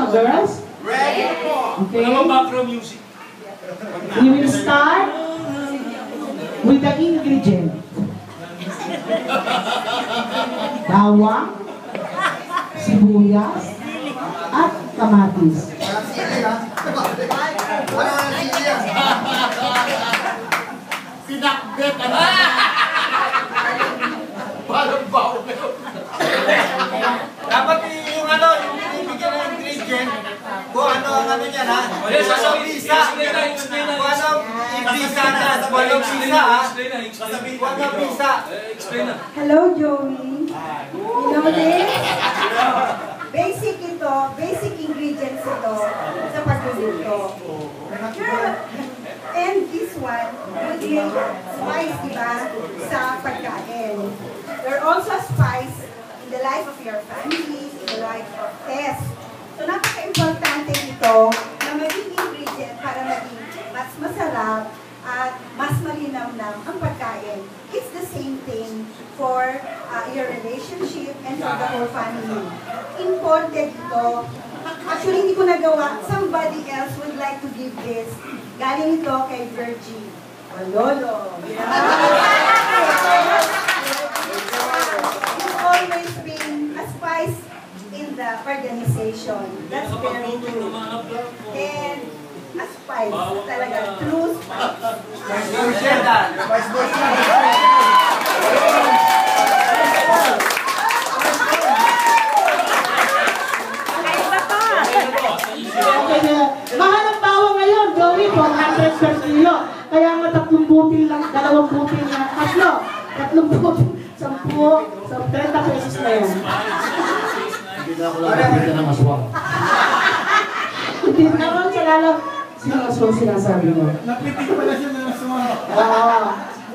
girls? Ready? Okay. Ano background music? We will start with the ingredient. Bawang, sibuyas, at kamatis. Pinakbet ang parang bawang. Dapat yung ano, yung binibigyan ng ingredient, kung ano ang ano niyan ha? Walang bisa. Kung ano ibisa na, walang bisa ha? Walang bisa. Hello, Joey. You know this? Basic ingredients ito sa pagluluto. And this one would make spice, diba, sa pagkain. They're also a spice in the life of your family, in the life of Tess. So, napaka-importante ito na maging ingredient para maging mas masarap at mas malinaw ang pagkain. It's the same thing for your relationship and for the whole family. Imported ito. Actually, hindi ko nagawa. Somebody else would like to give this. Galing ito kay Virgie. O Lolo. Yeah. You always bring a spice in the organization. That's very true. And a spice. Talaga, true spice. Mahal ang bawang ngayon, Joey, 400 per kilo. Kaya nga 3 butil lang, 2 butil na, 3 butil, 10, 30 pesos na yun. Hindi na ako lang nakita ng aswang. Hindi naman siya lang, sino aswang sinasabi mo? Napitik pala siya ng aswang.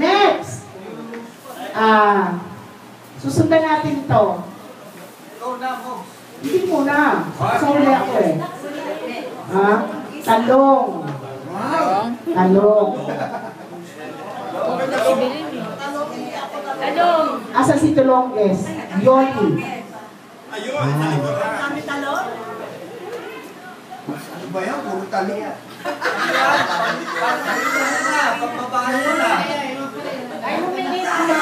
Next! Susundan natin to. Ikaw na mo. Hindi muna. Sauli ako eh. Talong. Talong. Talong. Asan si Tulongges? Yoli. Ayun, kami talon. Ano ba yan? Puro talon. Pagbabahan mo na. Ay, humilis na.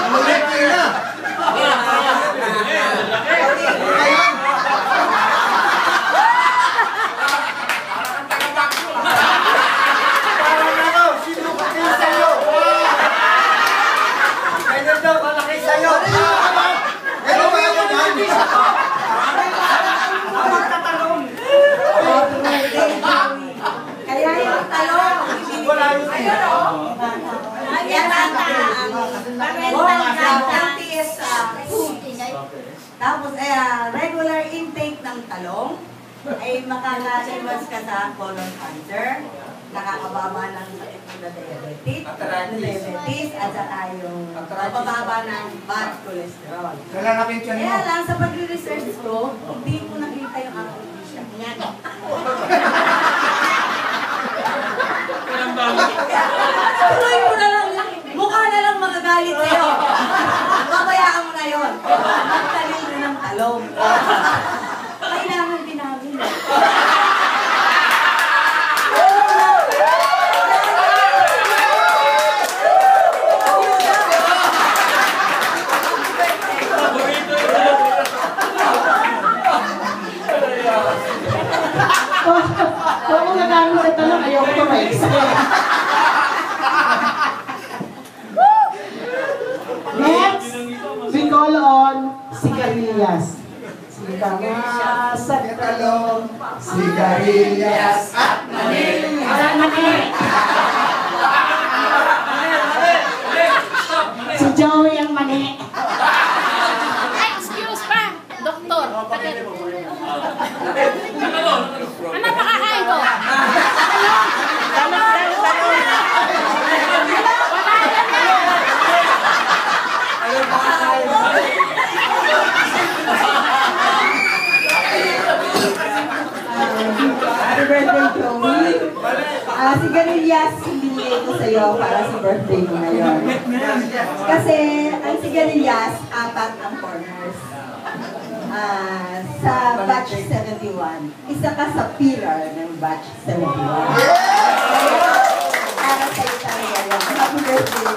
Ulit kayo na. Parang ano, sinukat kayo sa'yo. Ganyan daw, malaki sa'yo. Ano ba yan? Kaya yung talong. Wala yung Ayun o. Yan ang tapos, regular intake ng talong ay makakaiwas ka sa colon cancer, nakakababa ng sakit na diabetes, at saka yung mababa ng bad cholesterol. Kaya lang, sa pag-research ko, hindi ko nakita yung application niya. Tuloy mo na lang, mukha na lang magagalit sa'yo. Babayaan mo na yun. Magtalim na ng talong. Kailangan din namin. Kung nagamit sa talong, ayoko pa ma-explain. Next, we call on sigarilyas. Sigarilyas at talong, sigarilyas at mani. Si Joey ang mani. Excuse pa, doktor. Ano pakakain ko? Sigarilyas, binigay ko sa'yo para sa birthday mo ngayon. Kasi ang sigarilyas, 4 ang pork. sa batch 71. Isa ka sa pillar ng batch 71. Para sa iyo tayo. Happy birthday.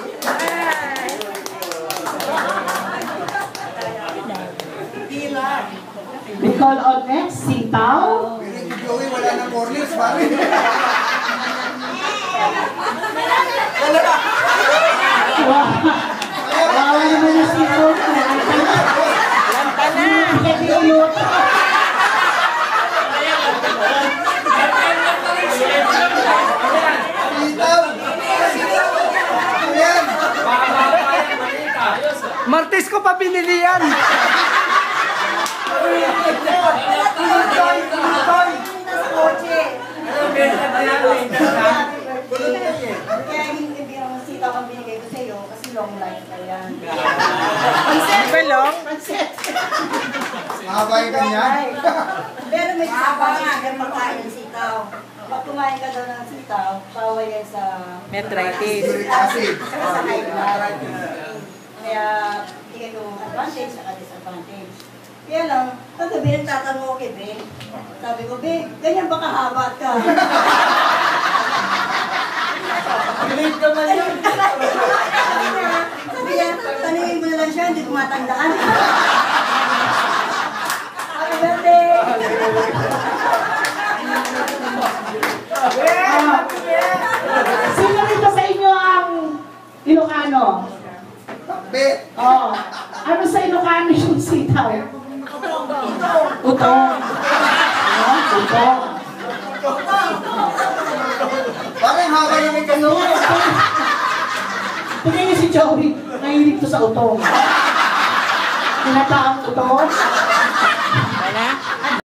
Pillar. We call on next, Sitaw. Joey, wala nang corners, pare. Wow, naman yung Sitaw. Lantana. Sitaw! Ayan! Martes ko pa binili yan. Kaya hindi ang sitaw ang binigay ko sa iyo kasi long life na yan. Belong? Mahaba yung ganyan. Pero may sabaw nga, may makain ng sitaw. Pag kumain ka daw ng sitaw, bawal yan sa Metritis. Uric acid. sa high blood. Kaya bigay ko advantage sa disadvantage. Kaya lang, kagabi nagtatanong ko kay Ben. Sabi ko, Ben, ganyan ba kahaba ka? Believe naman yun. Sabi niya, tanungin mo na lang siya, hindi ko matandaan. Happy birthday! Sino rito sa inyo ang Ilocano? Takbit. Oh. Ano sa Ilocano yung sitaw? Utong. Utong. Parang haba yung may kasunod. Tingnan niyo si Joey, nahilig to sa utong. Tinataang utong.